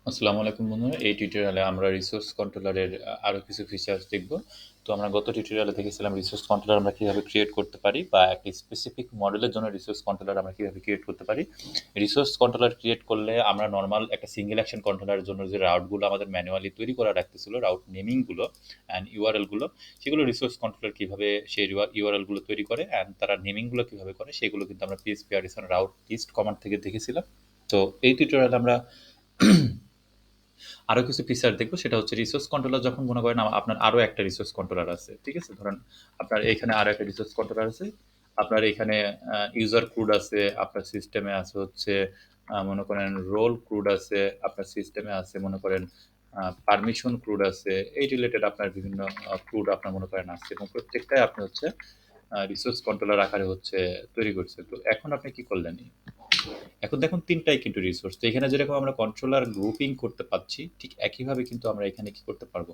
আসসালামু আলাইকুম বন্ধুরা। এই টিউটোরিয়ালে আমরা রিসোর্স কন্ট্রোলারের আরো কিছু ফিচার্স দেখব। তো আমরা গত টিউটোরিয়ালে দেখেছিলাম রিসোর্স কন্ট্রোলার আমরা কিভাবে ক্রিয়েট করতে পারি বা একটি স্পেসিফিক মডেলের জন্য রিসোর্স কন্ট্রোলার আমরা কিভাবে ক্রিয়েট করতে পারি। রিসোর্স কন্ট্রোলার ক্রিয়েট করলে আমরা নরমাল একটা সিঙ্গেল অ্যাকশন কন্ট্রোলারের জন্য যে রাউটগুলো আমাদের ম্যানুয়ালি তৈরি করা রাখতেছিল, রাউট নেমিংগুলো অ্যান্ড ইউআরএলগুলো, সেগুলো রিসোর্স কন্ট্রোলার কিভাবে সেই ইউআরএলগুলো তৈরি করে অ্যান্ড তারা নেমিংগুলো কিভাবে করে সেগুলো কিন্তু আমরা পিএসপি আরটিসন রাউট লিস্ট কমান্ড থেকে দেখেছিলাম। তো এই টিউটোরিয়ালে আমরা আরো কিছু ফিচার দেখবো। সেটা হচ্ছে রিসোর্স কন্ট্রোলার যখন মনে করেন আপনার আরো একটা রিসোর্স কন্ট্রোলার আছে, ঠিক আছে? ধরেন আপনার এখানে আরো একটা রিসোর্স কন্ট্রোলার আছে, আপনার এখানে ইউজার ক্রুড আছে, আপনার সিস্টেমে আছে হচ্ছে মনে করেন রোল ক্রুড আছে, আপনার সিস্টেমে আছে মনে করেন পারমিশন ক্রুড আছে, এই রিলেটেড আপনার বিভিন্ন ক্রুড আপনার মনে করেন আছে, এবং প্রত্যেকটাই আপনি হচ্ছে রিসোর্স কন্ট্রোলার আকারে হচ্ছে তৈরি করছে। তো এখন আপনি কি করলেন? এখন দেখুন ৩ টাই কিন্তু রিসোর্স। তো এখানে যেরকম আমরা কন্ট্রোলার গ্রুপিং করতে পারছি, ঠিক একইভাবে কিন্তু আমরা এখানে কি করতে পারবো?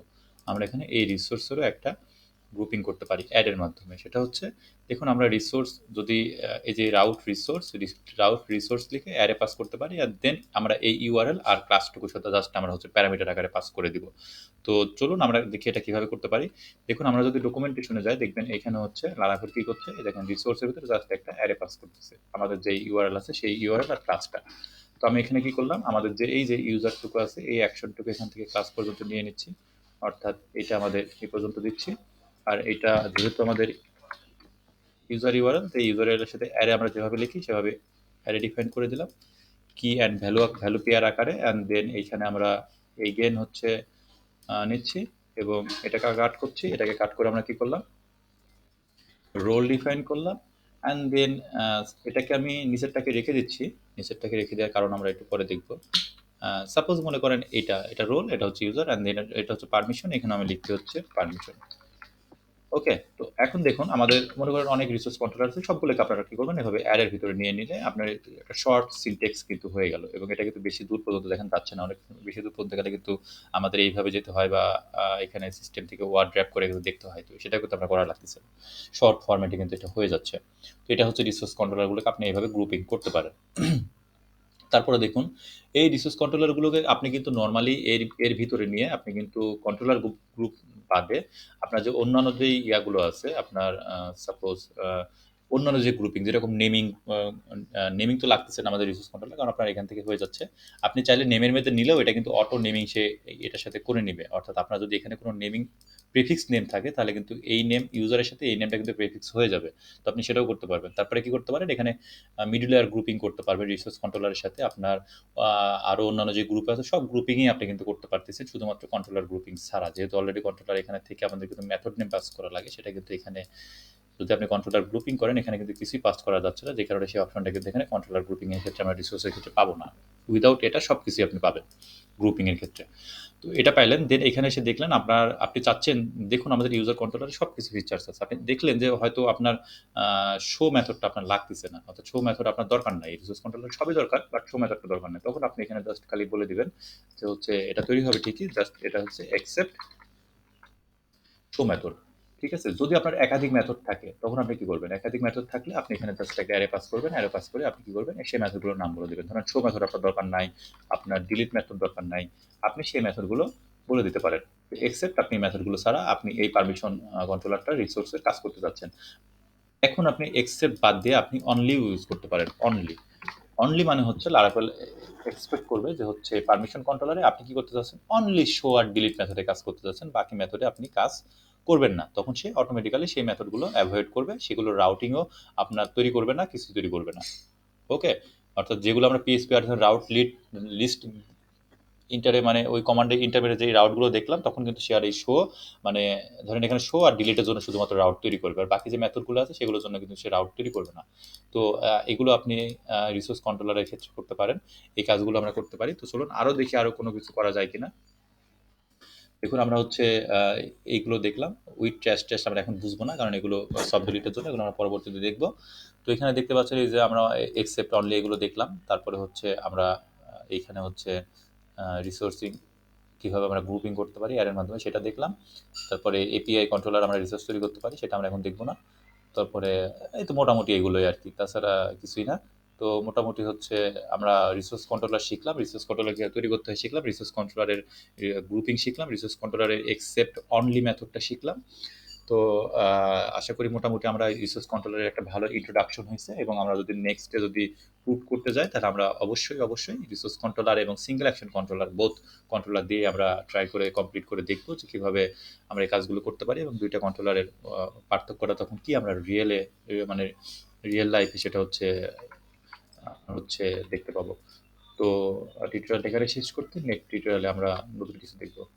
আমরা এখানে এই রিসোর্সেরও একটা গ্রুপিং করতে পারি এড এর মাধ্যমে। সেটা হচ্ছে, দেখুন আমরা রিসোর্স যদি এই যে রাউট রিসোর্স লিখে অ্যারে পাস করতে পারি, আর দেন আমরা এই ইউআরএল আর ক্লাসটুকু সাথে জাস্ট আমরা হচ্ছে প্যারামিটার আকারে পাস করে দিব। তো চলুন আমরা দেখি এটা কিভাবে করতে পারি। দেখুন আমরা যদি ডকুমেন্টেশনে যাই, দেখবেন এখানে হচ্ছে লারাভেল কি করছে, এই দেখেন রিসোর্সের ভিতরে জাস্ট একটা অ্যারে পাস করতেছে আমাদের যে ইউআরএল আছে সেই ইউআরএল আর ক্লাসটা। তো আমি এখানে কি করলাম, আমাদের যে এই যে ইউজারটুকু আছে এই অ্যাকশনটুকু এখান থেকে ক্লাস পর্যন্ত নিয়ে নিচ্ছি, অর্থাৎ এটা আমাদের এই পর্যন্ত দিচ্ছি। আর এটা যেহেতু আমাদের ইউজার ইউআরএল, তো ইউজার ইউআরএল এর সাথে অ্যারে আমরা যেভাবে লিখি সেভাবে অ্যারে ডিফাইন করে দিলাম কি অ্যান্ড ভ্যালু পেয়ার আকারে, অ্যান্ড দেন এইখানে আমরা এই গেন হচ্ছে নিচ্ছি এবং এটাকে কাট করছি। এটাকে কাট করে আমরা কি করলাম, রোল ডিফাইন করলাম, অ্যান্ড দেন এটাকে আমি নিচেরটাকে রেখে দিচ্ছি। নিচেরটাকে রেখে দেওয়ার কারণ আমরা একটু পরে দেখব। সাপোজ মনে করেন এটা রোল, এটা হচ্ছে ইউজার, অ্যান্ড দেন এটা হচ্ছে পারমিশন, এখানে আমি লিখতে হচ্ছে পারমিশন। ওকে, তো এখন দেখুন আমাদের মনে করেন অনেক রিসোর্স কন্ট্রোলার আছে, সবগুলোকে আপনারা কি করবেন, এভাবে অ্যারের ভিতরে নিয়ে নিলে আপনার একটা শর্ট সিনটেক্স কিন্তু হয়ে গেল, এবং এটা কিন্তু বেশি দূর পর্যন্ত দেখেন যাচ্ছে না। অনেক বেশি দূর পর্যন্ত গেলে কিন্তু আমাদের এইভাবে যেতে হয়, বা এখানে সিস্টেম থেকে ওয়ার্ড ড্র্যাপ করে কিন্তু দেখতে হয়। তো সেটা কিন্তু আমরা করা লাগতেছে, শর্ট ফরম্যাটে কিন্তু এটা হয়ে যাচ্ছে। তো এটা হচ্ছে রিসোর্স কন্ট্রোলারগুলোকে আপনি এইভাবে গ্রুপিং করতে পারেন। তারপরে দেখুন এই রিসোর্স কন্ট্রোলারগুলোকে আপনি কিন্তু নরমালি এর ভিতরে নিয়ে আপনি কিন্তু কন্ট্রোলার গ্রুপ বাদে আপনার যে অন্যান্য যে ইয়াগুলো আছে আপনার, সাপোজ অন্যান্য যে গ্রুপিং যেরকম নেমিং, নেমিং তো লাগতেছে না আমাদের রিসোর্স কন্ট্রোলার, কারণ আপনার এখান থেকে হয়ে যাচ্ছে। আপনি চাইলে নেমের মধ্যে নিলেও এটা কিন্তু অটো নেমিং সে এটার সাথে করে নিবে। অর্থাৎ আপনার যদি এখানে কোনো নেমিং প্রিফিক্স নেম থাকে তাহলে কিন্তু এই নেম ইউজারের সাথে এই নেমটা কিন্তু প্রিফিক্স হয়ে যাবে। তো আপনি সেটাও করতে পারবেন। তারপরে কি করতে পারেন, এখানে মিডল লেয়ার গ্রুপিং করতে পারবেন রিসোর্স কন্ট্রোলারের সাথে। আপনার আরো অন্যান্য যে গ্রুপ আছে সব গ্রুপিংই আপনি কিন্তু করতে পারতেছেন, শুধুমাত্র কন্ট্রোলার গ্রুপিং ছাড়া। যেহেতু অলরেডি কন্ট্রোলার এখানে থেকে আমাদের কিন্তু মেথড নেম পাস করা লাগে, সেটা কিন্তু এখানে যদি আপনি কন্ট্রোলার গ্রুপিং করেন এখানে কিন্তু কিছুই পাস করা যাচ্ছে না, যে কারণে সেই অপশনটা কিন্তু এখানে কন্ট্রোলার গ্রুপিং এর ক্ষেত্রে আমরা রিসোর্সের ক্ষেত্রে পাবো না। উইদাউট এটা সব কিছুই আপনি পাবেন গ্রুপিং এর ক্ষেত্রে। তো এটা পাইলেন, দেন এখানে এসে দেখলেন আপনি চাচ্ছেন, দেখুন আমাদের ইউজার কন্ট্রোলারে সব কিছু ফিচার্স আছে। আপনি দেখলেন যে হয়তো আপনার শো মেথডটা আপনার লাগতেছে না, অর্থাৎ শো মেথড আপনার দরকার নাই। রিসোর্স কন্ট্রোলার সবই দরকার, বাট শো মেথডটা দরকার নেই। তখন আপনি এখানে জাস্ট খালি বলে দিবেন যে হচ্ছে এটা তৈরি হবে ঠিকই, জাস্ট এটা হচ্ছে অ্যাকসেপ্ট শো মেথড। ঠিক আছে? যদি আপনার একাধিক মেথড থাকে তখন আপনি কি করবেন? একাধিক মেথড থাকলে আপনি এখানে জাস্ট একটা অ্যারে পাস করবেন। অ্যারে পাস করে আপনি কি করবেন? সেই মেথডগুলোর নাম বলে দিবেন। ধরেন শো মেথড আপনার দরকার নাই, আপনার ডিলিট মেথড দরকার নাই। আপনি সেই মেথডগুলো বলে দিতে পারেন। এক্সেপ্ট আপনি মেথডগুলো ছাড়া আপনি এই পারমিশন কন্ট্রোলারটা রিসোর্সে কাজ করতে যাচ্ছেন। এখন আপনি এক্সেপ্ট বাদ দিয়ে আপনি অনলি ইউজ করতে পারেন। অনলি। অনলি মানে হচ্ছে লারাভেল এক্সপেক্ট করবে যে হচ্ছে পারমিশন কন্ট্রোলারে আপনি কি করতে চাচ্ছেন, অনলি শো আর ডিলিট মেথডে কাজ করতে চাচ্ছেন, বাকি মেথডে আপনি কাজ করবেন না। তখন সে অটোমেটিক্যালি সেই মেথডগুলো অ্যাভয়েড করবে, সেগুলো রাউটিংও আপনার তৈরি করবে না, কিছু তৈরি করবে না। ওকে, অর্থাৎ যেগুলো আমরা পিএসপি আর রাউট লিস্ট ইন্টারে মানে ওই কমান্ডে ইন্টারমিডিয়েট যে রাউটগুলো দেখলাম, তখন কিন্তু সে আর এই শো মানে ধরেন এখানে শো আর ডিলিটের জন্য শুধুমাত্র রাউট তৈরি করবে, আর বাকি যে মেথডগুলো আছে সেগুলোর জন্য কিন্তু সে রাউট তৈরি করবে না। তো এগুলো আপনি রিসোর্স কন্ট্রোলারের ক্ষেত্রে করতে পারেন। এই কাজগুলো আমরা করতে পারি। তো চলুন আরো দেখি আরো কোনো কিছু করা যায় কিনা। দেখুন আমরা হচ্ছে এইগুলো দেখলাম। উইথ ট্র্যাশ ট্যাশ আমরা এখন বুঝবো না, কারণ এগুলো সব ডিলিটের জন্য, এগুলো আমরা পরবর্তীতে দেখবো। তো এখানে দেখতে পাচ্ছেন এই যে আমরা এক্সেপ্ট অনলি এগুলো দেখলাম। তারপরে হচ্ছে আমরা এইখানে হচ্ছে রিসোর্সিং কিভাবে আমরা গ্রুপিং করতে পারি এর মাধ্যমে সেটা দেখলাম। তারপরে এপিআই কন্ট্রোলার আমরা রিসোর্স তৈরি করতে পারি, সেটা আমরা এখন দেখবো না। তারপরে এই তো মোটামুটি এগুলোই আর কি, তাছাড়া কিছুই না। তো তো মোটামুটি হচ্ছে আমরা রিসোর্স কন্ট্রোলার শিখলাম, রিসোর্স কন্ট্রোলার কিভাবে তৈরি করতে হয় শিখলাম, রিসোর্স কন্ট্রোলারের গ্রুপিং শিখলাম, রিসোর্স কন্ট্রোলারের একসেপ্ট অনলি মেথডটা শিখলাম। তো আশা করি মোটামুটি আমরা রিসোর্স কন্ট্রোলারের একটা ভালো ইন্ট্রোডাকশন হয়েছে এবং আমরা যদি নেক্সটে যদি প্রুভ করতে যাই তাহলে আমরা অবশ্যই রিসোর্স কন্ট্রোলার এবং single action controller both controller দিয়ে আমরা ট্রাই করে কমপ্লিট করে দেখবো যে কীভাবে আমরা এই কাজগুলো করতে পারি এবং দুইটা কন্ট্রোলারের পার্থক্যটা তখন কি আমরা মানে রিয়েল লাইফে সেটা হচ্ছে দেখতে পাবো। তো টিউটোরিয়ালটা এখানে শেষ করতে নেক্সট টিউটোরিয়ালে আমরা নতুন কিছু দেখবো।